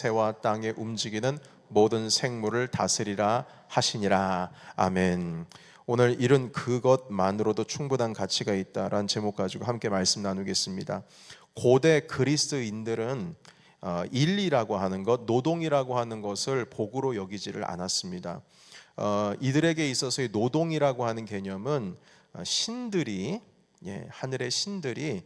새와 땅에 움직이는 모든 생물을 다스리라 하시니라. 아멘. 오늘 이런 그것만으로도 충분한 가치가 있다라는 제목 가지고 함께 말씀 나누겠습니다. 고대 그리스인들은 일이라고 하는 것, 노동이라고 하는 것을 복으로 여기지를 않았습니다. 이들에게 있어서의 노동이라고 하는 개념은 신들이, 하늘의 신들이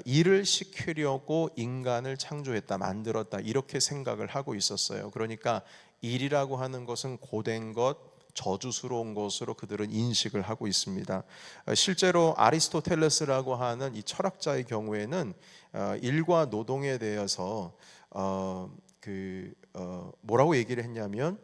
일을 시키려고 인간을 창조했다, 만들었다, 이렇게 생각을 하고 있었어요. 그러니까 일이라고 하는 것은 고된 것, 저주스러운 것으로 그들은 인식을 하고 있습니다. 실제로 아리스토텔레스라고 하는 이 철학자의 경우에는 일과 노동에 대해서 뭐라고 얘기를 했냐면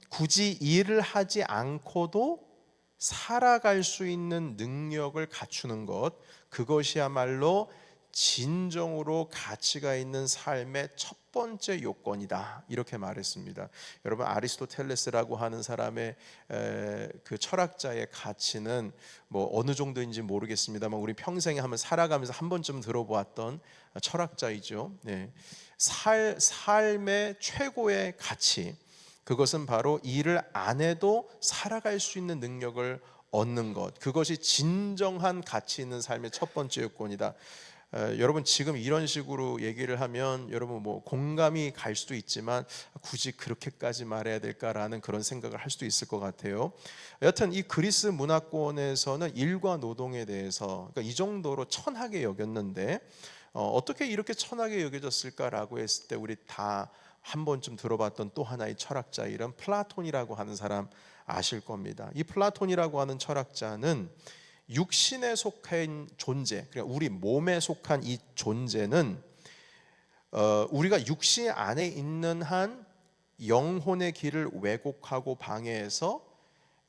굳이 일을 하지 않고도 살아갈 수 있는 능력을 갖추는 것, 그것이야말로 진정으로 가치가 있는 삶의 첫 번째 요건이다, 이렇게 말했습니다. 여러분, 아리스토텔레스라고 하는 사람의 그 철학자의 가치는 뭐 어느 정도인지 모르겠습니다만 우리 평생에 한번 살아가면서 한 번쯤 들어보았던 철학자이죠. 삶의 최고의 가치, 그것은 바로 일을 안 해도 살아갈 수 있는 능력을 얻는 것, 그것이 진정한 가치 있는 삶의 첫 번째 요건이다. 여러분, 지금 이런 식으로 얘기를 하면 여러분 뭐 공감이 갈 수도 있지만 굳이 그렇게까지 말해야 될까라는 그런 생각을 할 수도 있을 것 같아요. 여하튼 이 그리스 문화권에서는 일과 노동에 대해서 그러니까 이 정도로 천하게 여겼는데 어떻게 이렇게 천하게 여겨졌을까라고 했을 때 우리 다 한 번쯤 들어봤던 또 하나의 철학자 이름 플라톤이라고 하는 사람 아실 겁니다. 이 플라톤이라고 하는 철학자는 육신에 속한 존재, 그러니까 우리 몸에 속한 이 존재는 우리가 육신 안에 있는 한 영혼의 길을 왜곡하고 방해해서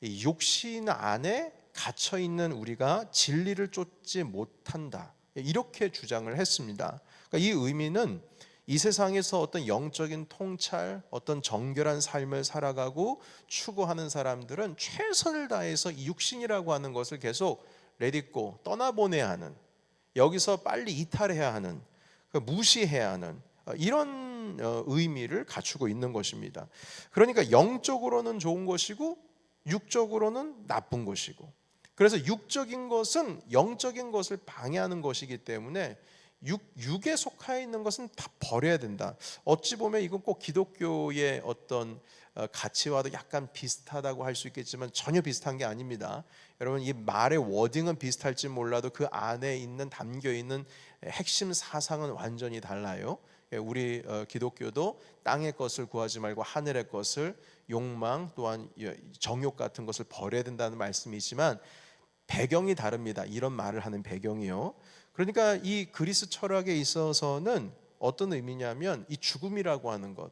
이 육신 안에 갇혀 있는 우리가 진리를 쫓지 못한다, 이렇게 주장을 했습니다. 그러니까 이 의미는 이 세상에서 어떤 영적인 통찰, 어떤 정결한 삶을 살아가고 추구하는 사람들은 최선을 다해서 이 육신이라고 하는 것을 계속 레디고 떠나보내야 하는, 여기서 빨리 이탈해야 하는, 무시해야 하는 이런 의미를 갖추고 있는 것입니다. 그러니까 영적으로는 좋은 것이고 육적으로는 나쁜 것이고, 그래서 육적인 것은 영적인 것을 방해하는 것이기 때문에 육에 속해 있는 것은 다 버려야 된다. 어찌 보면 이건 꼭 기독교의 어떤 가치와도 약간 비슷하다고 할 수 있겠지만 전혀 비슷한 게 아닙니다. 여러분, 이 말의 워딩은 비슷할지 몰라도 그 안에 있는 담겨 있는 핵심 사상은 완전히 달라요. 우리 기독교도 땅의 것을 구하지 말고 하늘의 것을, 욕망 또한 정욕 같은 것을 버려야 된다는 말씀이지만 배경이 다릅니다. 이런 말을 하는 배경이요. 그러니까 이 그리스 철학에 있어서는 어떤 의미냐면 이 죽음이라고 하는 것,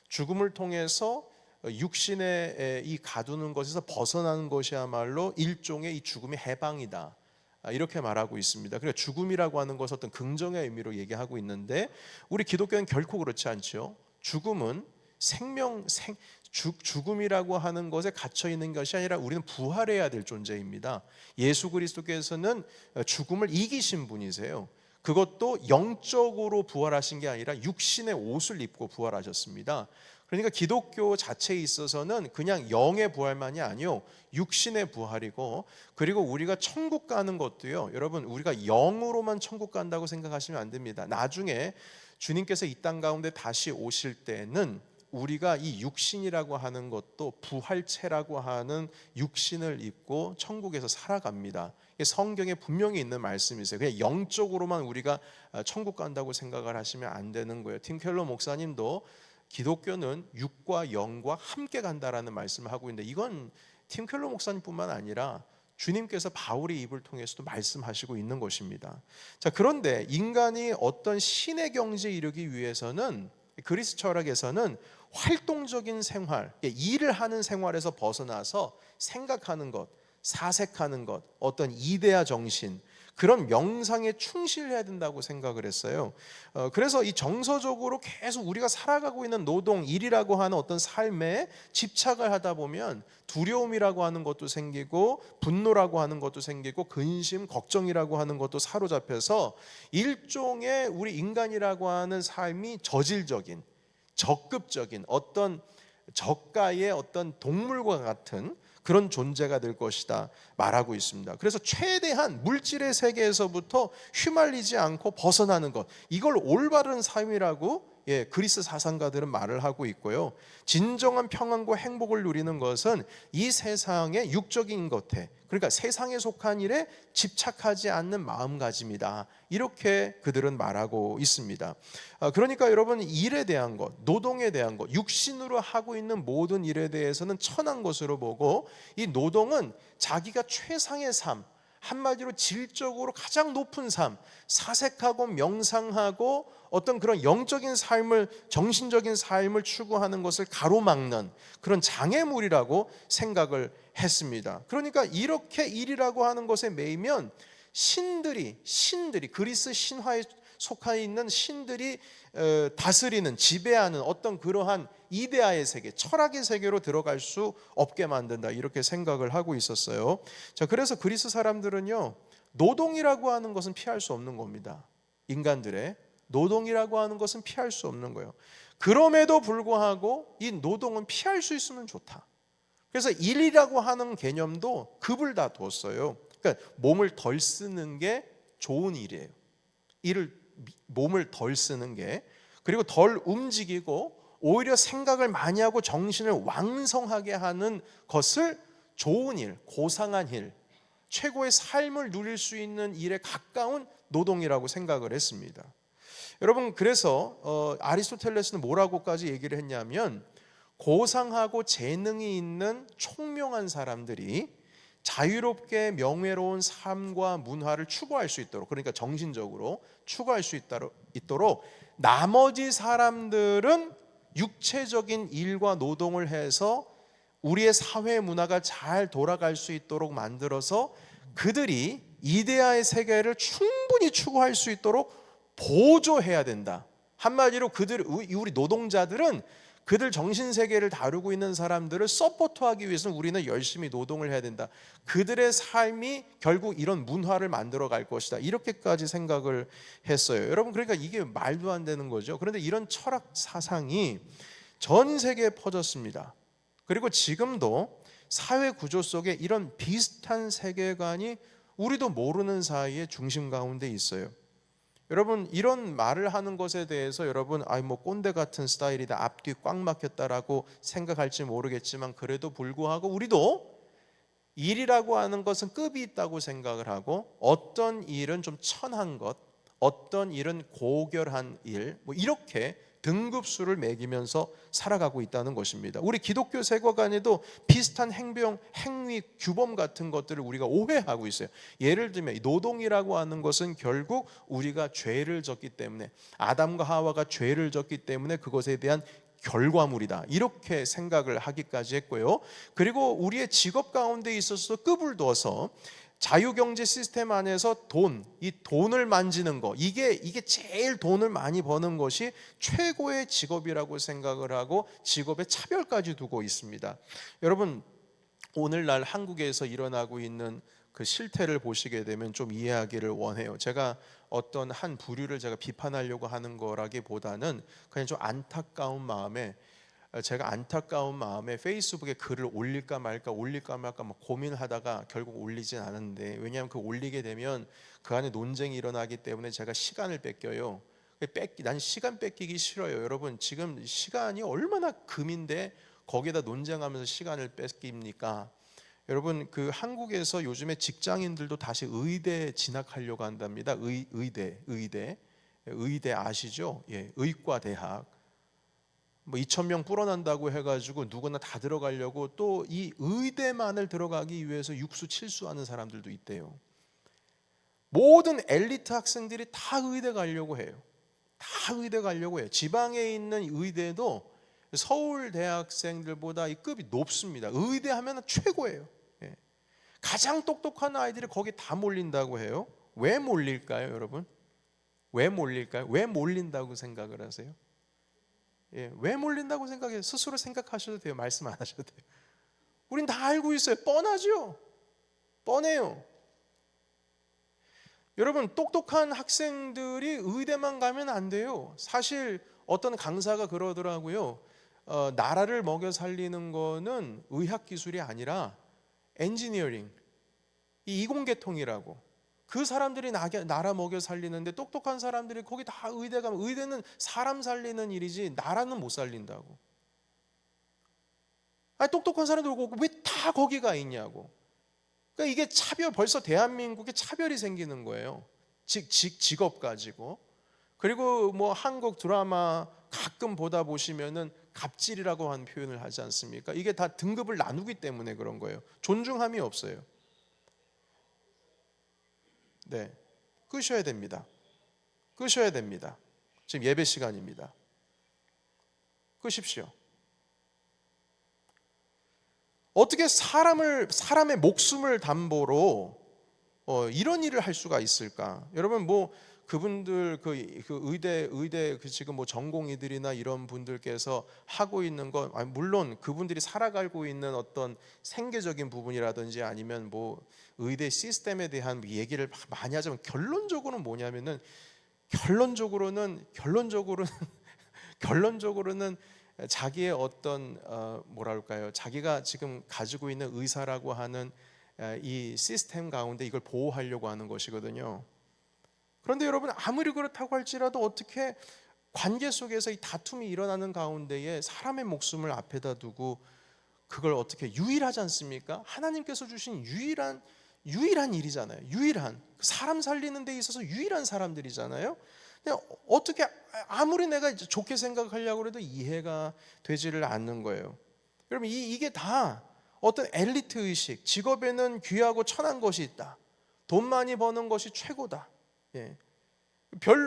죽음을 통해서 육신의 이 가두는 것에서 벗어나는 것이야말로 일종의 이 죽음의 해방이다, 이렇게 말하고 있습니다. 그러니까 죽음이라고 하는 것은 어떤 긍정의 의미로 얘기하고 있는데 우리 기독교는 결코 그렇지 않죠. 죽음은 죽음이라고 하는 것에 갇혀 있는 것이 아니라 우리는 부활해야 될 존재입니다. 예수 그리스도께서는 죽음을 이기신 분이세요. 그것도 영적으로 부활하신 게 아니라 육신의 옷을 입고 부활하셨습니다. 그러니까 기독교 자체에 있어서는 그냥 영의 부활만이 아니요, 육신의 부활이고, 그리고 우리가 천국 가는 것도요, 여러분, 우리가 영으로만 천국 간다고 생각하시면 안 됩니다. 나중에 주님께서 이 땅 가운데 다시 오실 때는 우리가 이 육신이라고 하는 것도 부활체라고 하는 육신을 입고 천국에서 살아갑니다. 성경에 분명히 있는 말씀이세요. 그냥 영적으로만 우리가 천국 간다고 생각을 하시면 안 되는 거예요. 팀 켈러 목사님도 기독교는 육과 영과 함께 간다라는 말씀을 하고 있는데, 이건 팀 켈러 목사님뿐만 아니라 주님께서 바울의 입을 통해서도 말씀하시고 있는 것입니다. 자, 그런데 인간이 어떤 신의 경지에 이르기 위해서는 그리스 철학에서는 활동적인 생활, 일을 하는 생활에서 벗어나서 생각하는 것, 사색하는 것, 어떤 이데아 정신, 그런 명상에 충실해야 된다고 생각을 했어요. 그래서 이 정서적으로 계속 우리가 살아가고 있는 노동, 일이라고 하는 어떤 삶에 집착을 하다 보면 두려움이라고 하는 것도 생기고, 분노라고 하는 것도 생기고, 근심, 걱정이라고 하는 것도 사로잡혀서 일종의 우리 인간이라고 하는 삶이 저질적인, 적급적인 어떤 저가의 어떤 동물과 같은 그런 존재가 될 것이다 말하고 있습니다. 그래서 최대한 물질의 세계에서부터 휘말리지 않고 벗어나는 것, 이걸 올바른 삶이라고 그리스 사상가들은 말을 하고 있고요. 진정한 평안과 행복을 누리는 것은 이 세상의 육적인 것에, 그러니까 세상에 속한 일에 집착하지 않는 마음가짐이다, 이렇게 그들은 말하고 있습니다. 그러니까 여러분, 일에 대한 것, 노동에 대한 것, 육신으로 하고 있는 모든 일에 대해서는 천한 것으로 보고, 이 노동은 자기가 최상의 삶, 한마디로 질적으로 가장 높은 삶, 사색하고 명상하고 어떤 그런 영적인 삶을, 정신적인 삶을 추구하는 것을 가로막는 그런 장애물이라고 생각을 했습니다. 그러니까 이렇게 일이라고 하는 것에 매이면 신들이 그리스 신화에 속해 있는 신들이 다스리는, 지배하는 어떤 그러한 이데아의 세계, 철학의 세계로 들어갈 수 없게 만든다, 이렇게 생각을 하고 있었어요. 자, 그래서 그리스 사람들은요, 노동이라고 하는 것은 피할 수 없는 겁니다. 인간들의 노동이라고 하는 것은 피할 수 없는 거예요. 그럼에도 불구하고 이 노동은 피할 수 있으면 좋다. 그래서 일이라고 하는 개념도 급을 다 뒀어요. 그러니까 몸을 덜 쓰는 게 좋은 일이에요. 몸을 덜 쓰는 게, 그리고 덜 움직이고 오히려 생각을 많이 하고 정신을 왕성하게 하는 것을 좋은 일, 고상한 일, 최고의 삶을 누릴 수 있는 일에 가까운 노동이라고 생각을 했습니다. 여러분, 그래서 아리스토텔레스는 뭐라고까지 얘기를 했냐면, 고상하고 재능이 있는 총명한 사람들이 자유롭게 명예로운 삶과 문화를 추구할 수 있도록, 그러니까 정신적으로 추구할 수 있도록 나머지 사람들은 육체적인 일과 노동을 해서 우리의 사회 문화가 잘 돌아갈 수 있도록 만들어서 그들이 이데아의 세계를 충분히 추구할 수 있도록 보조해야 된다. 한마디로 우리 노동자들은 그들 정신세계를 다루고 있는 사람들을 서포트하기 위해서는 우리는 열심히 노동을 해야 된다. 그들의 삶이 결국 이런 문화를 만들어 갈 것이다, 이렇게까지 생각을 했어요. 여러분, 그러니까 이게 말도 안 되는 거죠. 그런데 이런 철학 사상이 전 세계에 퍼졌습니다. 그리고 지금도 사회 구조 속에 이런 비슷한 세계관이 우리도 모르는 사이에 중심 가운데 있어요. 여러분, 이런 말을 하는 것에 대해서 여러분, 꼰대 같은 스타일이다, 앞뒤 꽉 막혔다라고 생각할지 모르겠지만, 그래도 불구하고 우리도 일이라고 하는 것은 급이 있다고 생각을 하고, 어떤 일은 좀 천한 것, 어떤 일은 고결한 일, 이렇게 등급수를 매기면서 살아가고 있다는 것입니다. 우리 기독교 세계관에도 비슷한 행위, 규범 같은 것들을 우리가 오해하고 있어요. 예를 들면 노동이라고 하는 것은 결국 우리가 죄를 졌기 때문에, 아담과 하와가 죄를 졌기 때문에 그것에 대한 결과물이다, 이렇게 생각을 하기까지 했고요. 그리고 우리의 직업 가운데 있어서도 급을 둬서 자유경제 시스템 안에서 이 돈을 만지는 거, 이게 제일 돈을 많이 버는 것이 최고의 직업이라고 생각을 하고 직업의 차별까지 두고 있습니다. 여러분, 오늘날 한국에서 일어나고 있는 그 실태를 보시게 되면 좀 이해하기를 원해요. 제가 어떤 한 부류를 제가 비판하려고 하는 거라기보다는 그냥 좀 안타까운 마음에 페이스북에 글을 올릴까 말까 막 고민하다가 결국 올리진 않았는데, 왜냐하면 그 올리게 되면 그 안에 논쟁이 일어나기 때문에 제가 시간을 뺏겨요. 난 시간 뺏기기 싫어요. 여러분, 지금 시간이 얼마나 금인데 거기에다 논쟁하면서 시간을 뺏깁니까? 여러분, 그 한국에서 요즘에 직장인들도 다시 의대 진학하려고 한답니다. 의대 아시죠? 의과대학. 2,000명 불어난다고 해가지고 누구나 다 들어가려고, 또 이 의대만을 들어가기 위해서 육수 칠수하는 사람들도 있대요. 모든 엘리트 학생들이 다 의대 가려고 해요. 지방에 있는 의대도 서울 대학생들보다 이 급이 높습니다. 의대 하면 최고예요. 가장 똑똑한 아이들이 거기 다 몰린다고 해요. 왜 몰릴까요, 여러분? 왜 몰린다고 생각을 하세요? 왜 몰린다고 생각해요? 스스로 생각하셔도 돼요. 말씀 안 하셔도 돼요. 우린 다 알고 있어요. 뻔하죠? 뻔해요. 여러분, 똑똑한 학생들이 의대만 가면 안 돼요. 사실 어떤 강사가 그러더라고요. 나라를 먹여 살리는 거는 의학 기술이 아니라 엔지니어링, 이 이공계통이라고. 그 사람들이 나라 먹여 살리는데 똑똑한 사람들이 거기 다 의대 가면 의대는 사람 살리는 일이지 나라는 못 살린다고. 아니, 똑똑한 사람들 왜 다 거기가 있냐고. 그러니까 이게 벌써 대한민국에 차별이 생기는 거예요. 직업 가지고. 그리고 뭐 한국 드라마 가끔 보다 보시면은 갑질이라고 하는 표현을 하지 않습니까? 이게 다 등급을 나누기 때문에 그런 거예요. 존중함이 없어요. 네, 끄셔야 됩니다. 끄셔야 됩니다. 지금 예배 시간입니다. 끄십시오. 어떻게 사람의 목숨을 담보로 이런 일을 할 수가 있을까? 여러분, 뭐 그분들 그 의대 지금 뭐 전공의들이나 이런 분들께서 하고 있는 건 물론 그분들이 살아가고 있는 어떤 생계적인 부분이라든지 아니면 뭐 의대 시스템에 대한 얘기를 많이 하자면 결론적으로는 뭐냐면은 결론적으로는 자기의 어떤 뭐랄까요, 자기가 지금 가지고 있는 의사라고 하는 이 시스템 가운데 이걸 보호하려고 하는 것이거든요. 그런데 여러분, 아무리 그렇다고 할지라도 어떻게 관계 속에서 이 다툼이 일어나는 가운데에 사람의 목숨을 앞에다 두고 그걸 어떻게, 유일하지 않습니까? 하나님께서 주신 유일한 일이잖아요. 유일한, 사람 살리는 데 있어서 유일한 사람들이잖아요. 어떻게 아무리 내가 좋게 생각하려고 해도 이해가 되지를 않는 거예요. 여러분, 이게 다 어떤 엘리트 의식, 직업에는 귀하고 천한 것이 있다, 돈 많이 버는 것이 최고다. 예.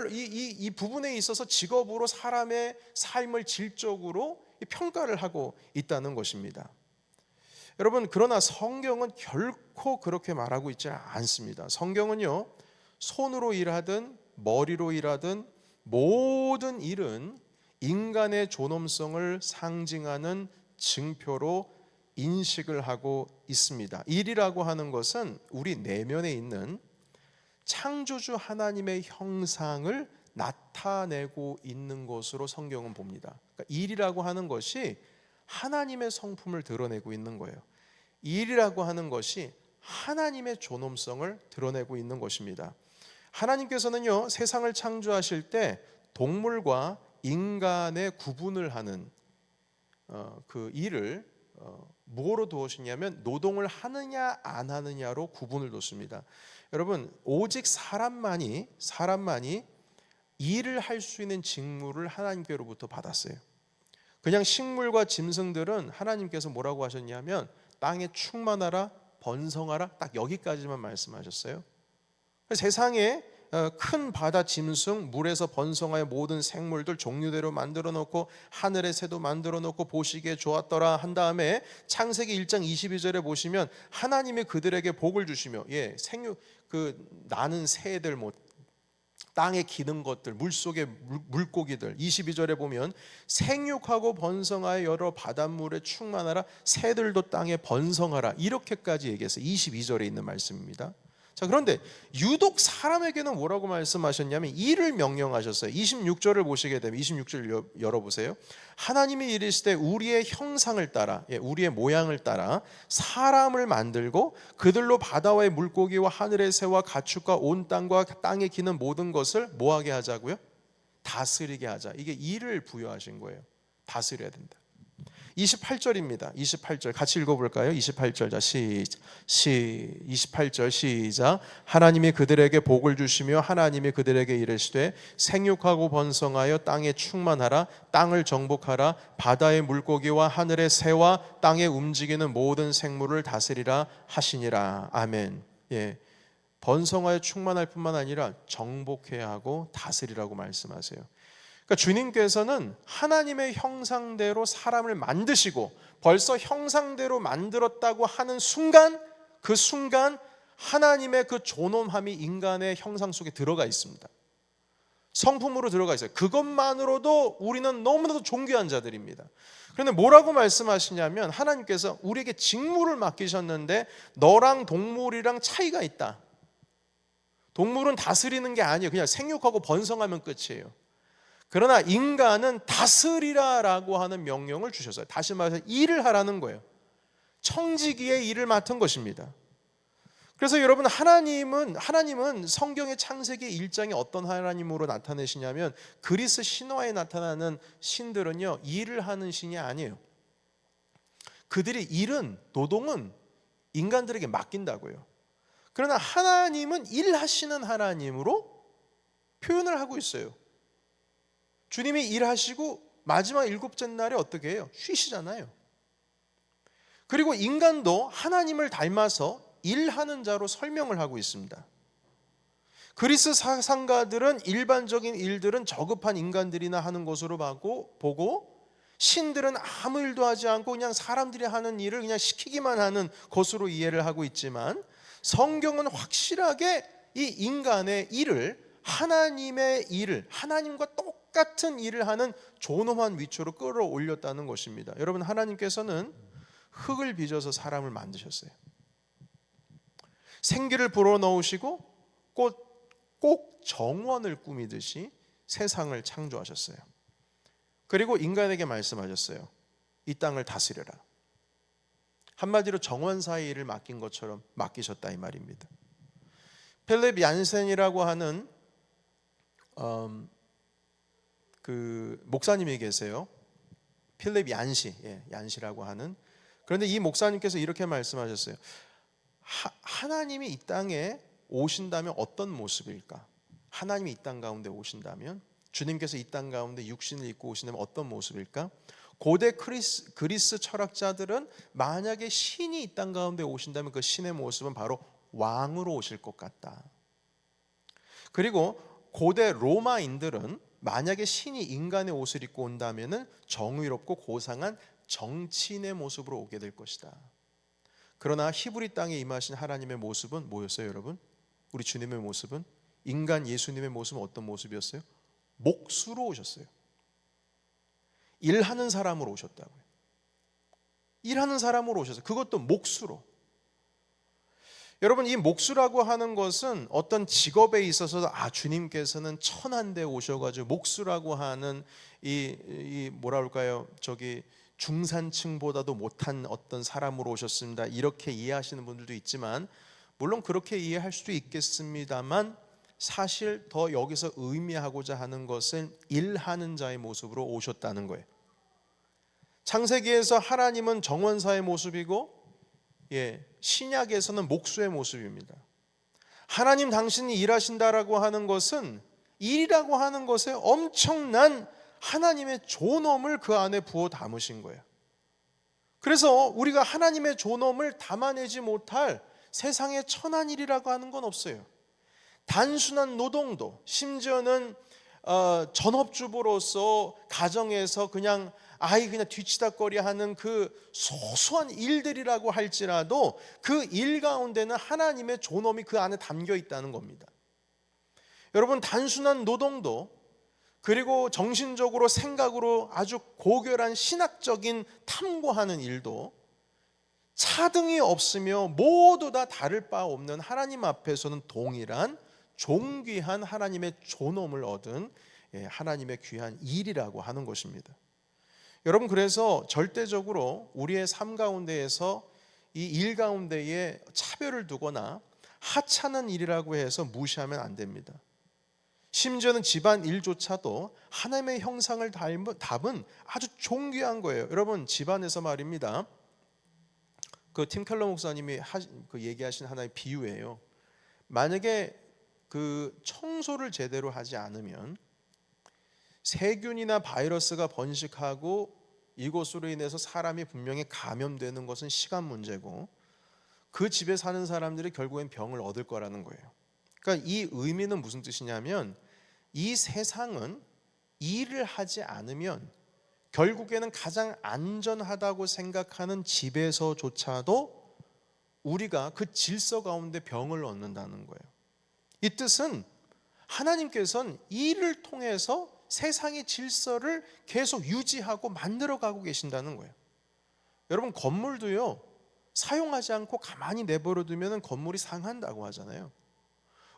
이 부분에 있어서 직업으로 사람의 삶을 질적으로 평가를 하고 있다는 것입니다. 여러분, 그러나 성경은 결코 그렇게 말하고 있지 않습니다. 성경은요, 손으로 일하든 머리로 일하든 모든 일은 인간의 존엄성을 상징하는 증표로 인식을 하고 있습니다. 일이라고 하는 것은 우리 내면에 있는 창조주 하나님의 형상을 나타내고 있는 것으로 성경은 봅니다. 그러니까 일이라고 하는 것이 하나님의 성품을 드러내고 있는 거예요. 일이라고 하는 것이 하나님의 존엄성을 드러내고 있는 것입니다. 하나님께서는요, 세상을 창조하실 때 동물과 인간의 구분을 하는 그 일을 뭐로 두었냐면 노동을 하느냐 안 하느냐로 구분을 뒀습니다. 여러분, 오직 사람만이 일을 할 수 있는 직무를 하나님께로부터 받았어요. 그냥 식물과 짐승들은 하나님께서 뭐라고 하셨냐면 땅에 충만하라, 번성하라, 딱 여기까지만 말씀하셨어요. 세상에 큰 바다 짐승, 물에서 번성하여 모든 생물들 종류대로 만들어 놓고 하늘의 새도 만들어 놓고 보시기에 좋았더라 한 다음에 창세기 1장 22절에 보시면 하나님이 그들에게 복을 주시며, 나는 새들, 뭐 땅에 기는 것들, 물속의 물고기들, 22절에 보면 생육하고 번성하여 여러 바닷물에 충만하라, 새들도 땅에 번성하라, 이렇게까지 얘기했어요. 22절에 있는 말씀입니다. 자, 그런데 유독 사람에게는 뭐라고 말씀하셨냐면 일을 명령하셨어요. 26절을 보시게 되면 26절 열어보세요. 하나님이 이르시되 우리의 형상을 따라, 우리의 모양을 따라 사람을 만들고 그들로 바다와의 물고기와 하늘의 새와 가축과 온 땅과 땅에 기는 모든 것을 뭐하게 하자고요? 다스리게 하자. 이게 일을 부여하신 거예요. 다스려야 된다. 28절입니다. 28절 같이 읽어볼까요? 28절. 자, 28절 시작. 하나님이 그들에게 복을 주시며 하나님이 그들에게 이르시되 생육하고 번성하여 땅에 충만하라, 땅을 정복하라, 바다의 물고기와 하늘의 새와 땅에 움직이는 모든 생물을 다스리라 하시니라. 아멘. 예, 번성하여 충만할 뿐만 아니라 정복해야 하고 다스리라고 말씀하세요. 그러니까 주님께서는 하나님의 형상대로 사람을 만드시고 벌써 형상대로 만들었다고 하는 순간, 그 순간 하나님의 그 존엄함이 인간의 형상 속에 들어가 있습니다. 성품으로 들어가 있어요. 그것만으로도 우리는 너무나도 존귀한 자들입니다. 그런데 뭐라고 말씀하시냐면 하나님께서 우리에게 직무를 맡기셨는데 너랑 동물이랑 차이가 있다. 동물은 다스리는 게 아니에요. 그냥 생육하고 번성하면 끝이에요. 그러나 인간은 다스리라라고 하는 명령을 주셨어요. 다시 말해서 일을 하라는 거예요. 청지기의 일을 맡은 것입니다. 그래서 여러분, 하나님은 성경의 창세기 1장에 어떤 하나님으로 나타내시냐면, 그리스 신화에 나타나는 신들은요, 일을 하는 신이 아니에요. 그들이 노동은 인간들에게 맡긴다고요. 그러나 하나님은 일하시는 하나님으로 표현을 하고 있어요. 주님이 일하시고 마지막 일곱째 날에 어떻게 해요? 쉬시잖아요. 그리고 인간도 하나님을 닮아서 일하는 자로 설명을 하고 있습니다. 그리스 사상가들은 일반적인 일들은 저급한 인간들이나 하는 것으로 보고, 신들은 아무 일도 하지 않고 그냥 사람들이 하는 일을 그냥 시키기만 하는 것으로 이해를 하고 있지만, 성경은 확실하게 이 인간의 일을, 하나님의 일을, 하나님과 똑같은 일을 하는 존엄한 위치로 끌어올렸다는 것입니다. 여러분, 하나님께서는 흙을 빚어서 사람을 만드셨어요. 생기를 불어넣으시고 꼭 정원을 꾸미듯이 세상을 창조하셨어요. 그리고 인간에게 말씀하셨어요. 이 땅을 다스려라. 한마디로 정원사의 일을 맡긴 것처럼 맡기셨다, 이 말입니다. 필립 얀센이라고 하는 그 목사님이 계세요. 필립 얀시라고 하는. 그런데 이 목사님께서 이렇게 말씀하셨어요. 하나님이 이 땅에 오신다면 어떤 모습일까? 하나님이 이 땅 가운데 오신다면, 주님께서 이 땅 가운데 육신을 입고 오신다면 어떤 모습일까? 고대 그리스 철학자들은 만약에 신이 이 땅 가운데 오신다면 그 신의 모습은 바로 왕으로 오실 것 같다. 그리고 고대 로마인들은 만약에 신이 인간의 옷을 입고 온다면 정의롭고 고상한 정치인의 모습으로 오게 될 것이다. 그러나 히브리 땅에 임하신 하나님의 모습은 뭐였어요, 여러분? 우리 주님의 모습은, 인간 예수님의 모습은 어떤 모습이었어요? 목수로 오셨어요. 일하는 사람으로 오셨다고요. 일하는 사람으로 오셨어요. 그것도 목수로. 여러분, 이 목수라고 하는 것은 어떤 직업에 있어서 주님께서는 천한데 오셔가지고 목수라고 하는 이 뭐라 그럴까요? 중산층보다도 못한 어떤 사람으로 오셨습니다. 이렇게 이해하시는 분들도 있지만, 물론 그렇게 이해할 수도 있겠습니다만, 사실 더 여기서 의미하고자 하는 것은 일하는 자의 모습으로 오셨다는 거예요. 창세기에서 하나님은 정원사의 모습이고, 신약에서는 목수의 모습입니다. 하나님 당신이 일하신다라고 하는 것은, 일이라고 하는 것에 엄청난 하나님의 존엄을 그 안에 부어 담으신 거예요. 그래서 우리가 하나님의 존엄을 담아내지 못할 세상의 천한 일이라고 하는 건 없어요. 단순한 노동도, 심지어는 전업주부로서 가정에서 그냥 뒤치다거리 하는 그 소소한 일들이라고 할지라도 그 일 가운데는 하나님의 존엄이 그 안에 담겨 있다는 겁니다. 여러분, 단순한 노동도, 그리고 정신적으로 생각으로 아주 고결한 신학적인 탐구하는 일도 차등이 없으며 모두 다 다를 바 없는 하나님 앞에서는 동일한 존귀한 하나님의 존엄을 얻은 하나님의 귀한 일이라고 하는 것입니다. 여러분, 그래서 절대적으로 우리의 삶 가운데에서 이 일 가운데에 차별을 두거나 하찮은 일이라고 해서 무시하면 안 됩니다. 심지어는 집안 일조차도 하나님의 형상을 담은 아주 존귀한 거예요. 여러분, 집안에서 말입니다. 그 팀 켈러 목사님이 얘기하신 하나의 비유예요. 만약에 그 청소를 제대로 하지 않으면 세균이나 바이러스가 번식하고 이것으로 인해서 사람이 분명히 감염되는 것은 시간 문제고, 그 집에 사는 사람들이 결국엔 병을 얻을 거라는 거예요. 그러니까 이 의미는 무슨 뜻이냐면, 이 세상은 일을 하지 않으면 결국에는 가장 안전하다고 생각하는 집에서조차도 우리가 그 질서 가운데 병을 얻는다는 거예요. 이 뜻은 하나님께서는 일을 통해서 세상의 질서를 계속 유지하고 만들어가고 계신다는 거예요. 여러분, 건물도요, 사용하지 않고 가만히 내버려 두면 건물이 상한다고 하잖아요.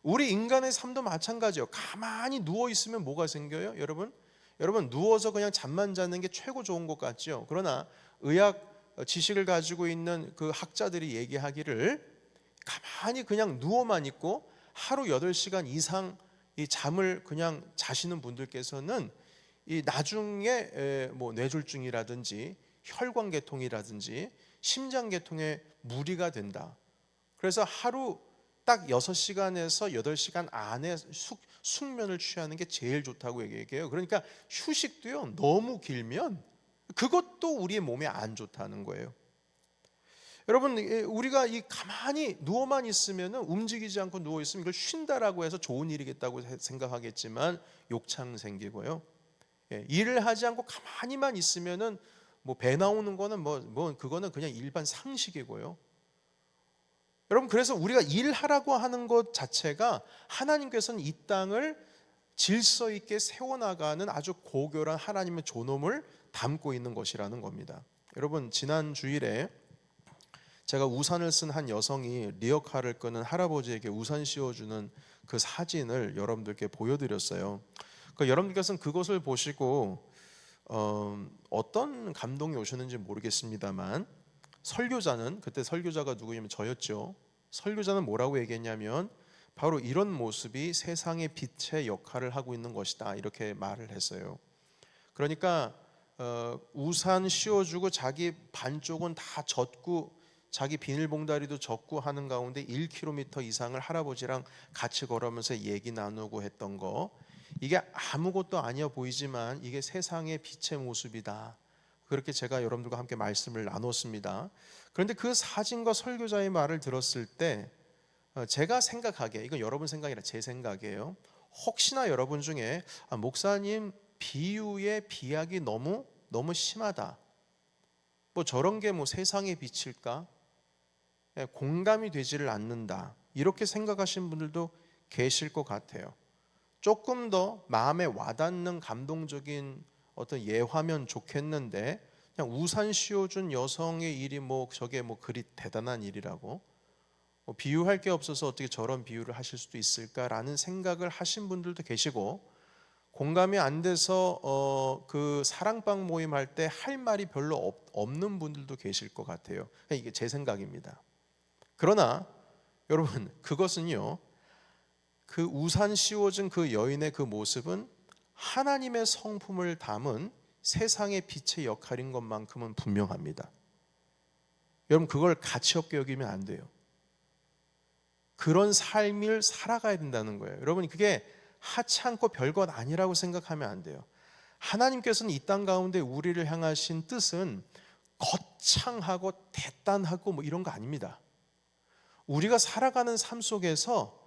우리 인간의 삶도 마찬가지예요. 가만히 누워 있으면 뭐가 생겨요? 여러분, 여러분, 누워서 그냥 잠만 자는 게 최고 좋은 것 같죠. 그러나 의학 지식을 가지고 있는 그 학자들이 얘기하기를, 가만히 그냥 누워만 있고 하루 8시간 이상 이 잠을 그냥 자시는 분들께서는 이 나중에 뭐 뇌졸중이라든지 혈관계통이라든지 심장계통에 무리가 된다. 그래서 하루 딱 6시간에서 8시간 안에 숙면을 취하는 게 제일 좋다고 얘기해요. 그러니까 휴식도요, 너무 길면 그것도 우리의 몸에 안 좋다는 거예요. 여러분, 우리가 이 가만히 누워만 있으면, 움직이지 않고 누워 있으면 이걸 쉰다라고 해서 좋은 일이겠다고 생각하겠지만 욕창 생기고요. 일을 하지 않고 가만히만 있으면은 뭐 배 나오는 거는 뭐 그거는 그냥 일반 상식이고요. 여러분, 그래서 우리가 일하라고 하는 것 자체가 하나님께서는 이 땅을 질서 있게 세워나가는 아주 고결한 하나님의 존엄을 담고 있는 것이라는 겁니다. 여러분, 지난 주일에 제가 우산을 쓴 한 여성이 리어카를 끄는 할아버지에게 우산 씌워주는 그 사진을 여러분들께 보여드렸어요. 여러분들께서는 그것을 보시고 어떤 감동이 오셨는지 모르겠습니다만, 설교자는, 그때 설교자가 누구냐면 저였죠. 설교자는 뭐라고 얘기했냐면, 바로 이런 모습이 세상의 빛의 역할을 하고 있는 것이다, 이렇게 말을 했어요. 그러니까 우산 씌워주고 자기 반쪽은 다 젖고 자기 비닐봉다리도 젖고 하는 가운데 1km 이상을 할아버지랑 같이 걸으면서 얘기 나누고 했던 거, 이게 아무것도 아니어 보이지만 이게 세상의 빛의 모습이다, 그렇게 제가 여러분들과 함께 말씀을 나눴습니다. 그런데 그 사진과 설교자의 말을 들었을 때 제가 생각하기에, 이건 여러분 생각이 아니라 제 생각이에요. 혹시나 여러분 중에 목사님 비유의 비약이 너무 심하다, 뭐 저런 게 뭐 세상의 빛일까, 공감이 되지를 않는다, 이렇게 생각하시는 분들도 계실 것 같아요. 조금 더 마음에 와닿는 감동적인 어떤 예화면 좋겠는데, 그냥 우산 씌워준 여성의 일이 뭐 저게 뭐 그리 대단한 일이라고, 뭐 비유할 게 없어서 어떻게 저런 비유를 하실 수도 있을까라는 생각을 하신 분들도 계시고, 공감이 안 돼서 그 사랑방 모임 할 때 할 말이 별로 없는 분들도 계실 것 같아요. 이게 제 생각입니다. 그러나 여러분, 그것은요, 그 우산 씌워진 그 여인의 그 모습은 하나님의 성품을 담은 세상의 빛의 역할인 것만큼은 분명합니다. 여러분, 그걸 가치 없게 여기면 안 돼요. 그런 삶을 살아가야 된다는 거예요. 여러분, 그게 하찮고 별것 아니라고 생각하면 안 돼요. 하나님께서는 이 땅 가운데 우리를 향하신 뜻은 거창하고 대단하고 뭐 이런 거 아닙니다. 우리가 살아가는 삶 속에서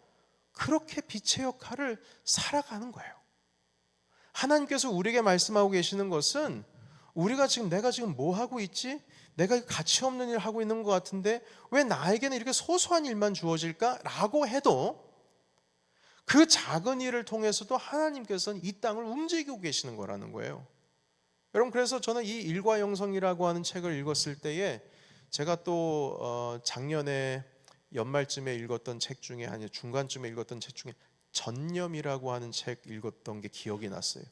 그렇게 빛의 역할을 살아가는 거예요. 하나님께서 우리에게 말씀하고 계시는 것은, 우리가 지금 내가 지금 뭐 하고 있지? 내가 가치 없는 일 하고 있는 것 같은데 왜 나에게는 이렇게 소소한 일만 주어질까? 라고 해도 그 작은 일을 통해서도 하나님께서는 이 땅을 움직이고 계시는 거라는 거예요. 여러분, 그래서 저는 이 일과 영성이라고 하는 책을 읽었을 때에, 제가 또 작년에 연말쯤에 읽었던 책 중에, 아니 중간쯤에 읽었던 책 중에 전념이라고 하는 책 읽었던 게 기억이 났어요.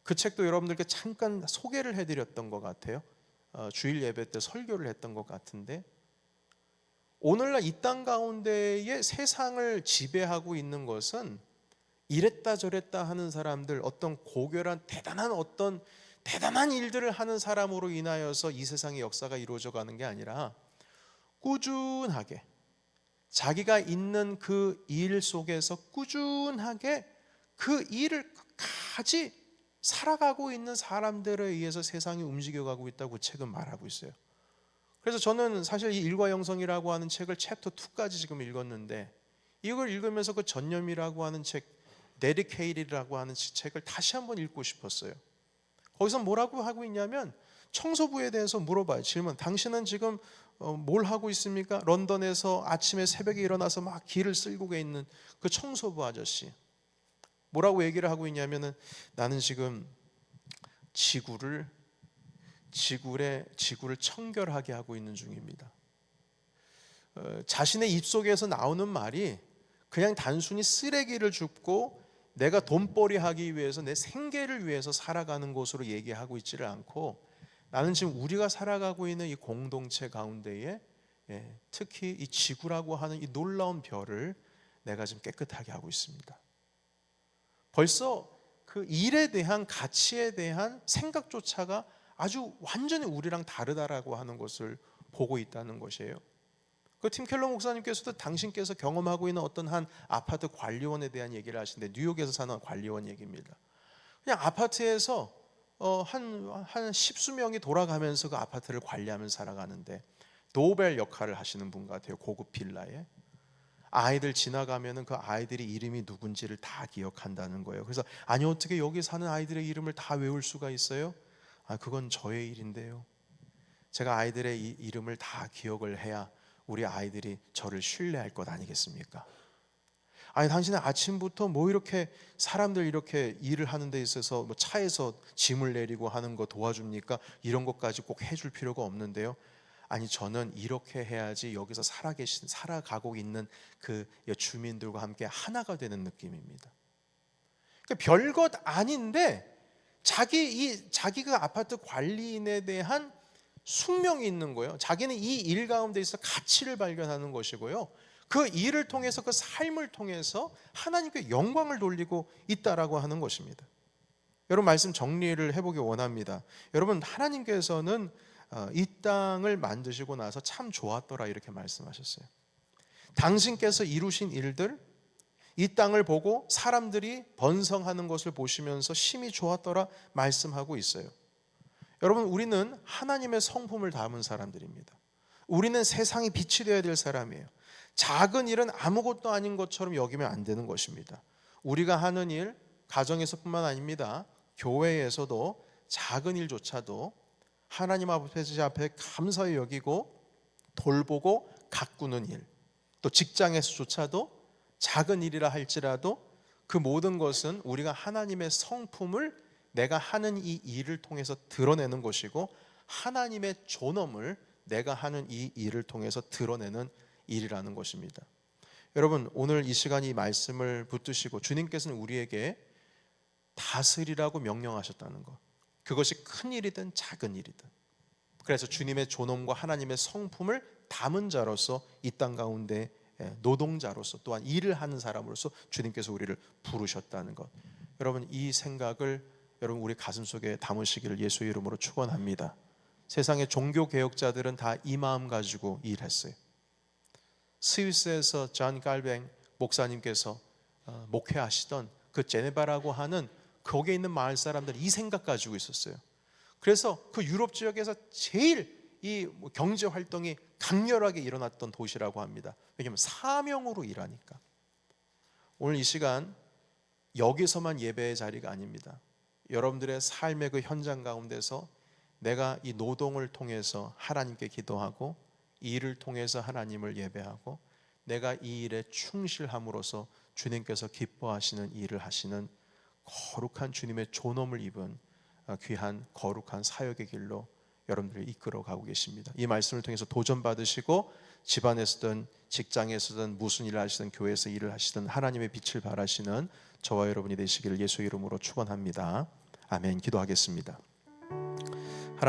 그 책도 여러분들께 잠깐 소개를 해드렸던 것 같아요. 주일 예배 때 설교를 했던 것 같은데, 오늘날 이 땅 가운데의 세상을 지배하고 있는 것은 이랬다 저랬다 하는 사람들, 어떤 고결한 대단한 일들을 하는 사람으로 인하여서 이 세상의 역사가 이루어져 가는 게 아니라, 꾸준하게 자기가 있는 그 일 속에서 꾸준하게 그 일을 끝까지 살아가고 있는 사람들에 의해서 세상이 움직여가고 있다고 책은 말하고 있어요. 그래서 저는 사실 이 일과 영성이라고 하는 책을 챕터 2까지 지금 읽었는데, 이걸 읽으면서 그 전념이라고 하는 책, 데디케이티드라고 하는 책을 다시 한번 읽고 싶었어요. 거기서 뭐라고 하고 있냐면, 청소부에 대해서 물어봐요. 질문, 당신은 지금 뭘 하고 있습니까? 런던에서 아침에 새벽에 일어나서 막 길을 쓸고 있는 그 청소부 아저씨, 뭐라고 얘기를 하고 있냐면은, 나는 지금 지구를 청결하게 하고 있는 중입니다. 자신의 입속에서 나오는 말이 그냥 단순히 쓰레기를 줍고 내가 돈벌이 하기 위해서 내 생계를 위해서 살아가는 것으로 얘기하고 있지를 않고, 나는 지금 우리가 살아가고 있는 이 공동체 가운데에 특히 이 지구라고 하는 이 놀라운 별을 내가 지금 깨끗하게 하고 있습니다. 벌써 그 일에 대한 가치에 대한 생각조차가 아주 완전히 우리랑 다르다라고 하는 것을 보고 있다는 것이에요. 그 팀 켈러 목사님께서도 당신께서 경험하고 있는 어떤 한 아파트 관리원에 대한 얘기를 하시는데, 뉴욕에서 사는 관리원 얘기입니다. 그냥 아파트에서 한 십수 명이 돌아가면서 그 아파트를 관리하면서 살아가는데, 도어벨 역할을 하시는 분 같아요. 고급 빌라에 아이들 지나가면은 그 아이들이 이름이 누군지를 다 기억한다는 거예요. 그래서 아니, 어떻게 여기 사는 아이들의 이름을 다 외울 수가 있어요? 그건 저의 일인데요. 제가 아이들의 이름을 다 기억을 해야 우리 아이들이 저를 신뢰할 것 아니겠습니까? 아니, 당신은 아침부터 뭐 이렇게 사람들 이렇게 일을 하는 데 있어서 뭐 차에서 짐을 내리고 하는 거 도와줍니까? 이런 것까지 꼭 해줄 필요가 없는데요. 아니, 저는 이렇게 해야지 여기서 살아가고 있는 그 주민들과 함께 하나가 되는 느낌입니다. 그러니까 별것 아닌데 자기가 아파트 관리인에 대한 숙명이 있는 거예요. 자기는 이 일 가운데 있어 가치를 발견하는 것이고요. 그 일을 통해서, 그 삶을 통해서 하나님께 영광을 돌리고 있다라고 하는 것입니다. 여러분, 말씀 정리를 해보기 원합니다. 여러분, 하나님께서는 이 땅을 만드시고 나서 참 좋았더라 이렇게 말씀하셨어요. 당신께서 이루신 일들, 이 땅을 보고 사람들이 번성하는 것을 보시면서 심히 좋았더라 말씀하고 있어요. 여러분, 우리는 하나님의 성품을 담은 사람들입니다. 우리는 세상에 빛이 되어야 될 사람이에요. 작은 일은 아무것도 아닌 것처럼 여기면 안 되는 것입니다. 우리가 하는 일, 가정에서뿐만 아닙니다. 교회에서도 작은 일조차도 하나님 앞에 감사히 여기고 돌보고 가꾸는 일, 또 직장에서조차도 작은 일이라 할지라도 그 모든 것은 우리가 하나님의 성품을 내가 하는 이 일을 통해서 드러내는 것이고, 하나님의 존엄을 내가 하는 이 일을 통해서 드러내는 일이라는 것입니다. 여러분, 오늘 이 시간 이 말씀을 붙드시고 주님께서는 우리에게 다스리라고 명령하셨다는 것, 그것이 큰 일이든 작은 일이든, 그래서 주님의 존엄과 하나님의 성품을 담은 자로서 이 땅 가운데 노동자로서, 또한 일을 하는 사람으로서 주님께서 우리를 부르셨다는 것, 여러분, 이 생각을 여러분 우리 가슴속에 담으시기를 예수의 이름으로 축원합니다. 세상의 종교개혁자들은 다 이 마음 가지고 일했어요. 스위스에서 존 갈뱅 목사님께서 목회하시던 그 제네바라고 하는 거기에 있는 마을 사람들은 이 생각 가지고 있었어요. 그래서 그 유럽 지역에서 제일 이 경제 활동이 강렬하게 일어났던 도시라고 합니다. 왜냐하면 사명으로 일하니까. 오늘 이 시간 여기서만 예배의 자리가 아닙니다. 여러분들의 삶의 그 현장 가운데서 내가 이 노동을 통해서 하나님께 기도하고, 이 일을 통해서 하나님을 예배하고, 내가 이 일에 충실함으로써 주님께서 기뻐하시는 일을 하시는 거룩한 주님의 존엄을 입은 귀한 거룩한 사역의 길로 여러분들을 이끌어가고 계십니다. 이 말씀을 통해서 도전받으시고 집안에서든 직장에서든 무슨 일을 하시든 교회에서 일을 하시든 하나님의 빛을 발하시는 저와 여러분이 되시기를 예수의 이름으로 축원합니다. 아멘. 기도하겠습니다.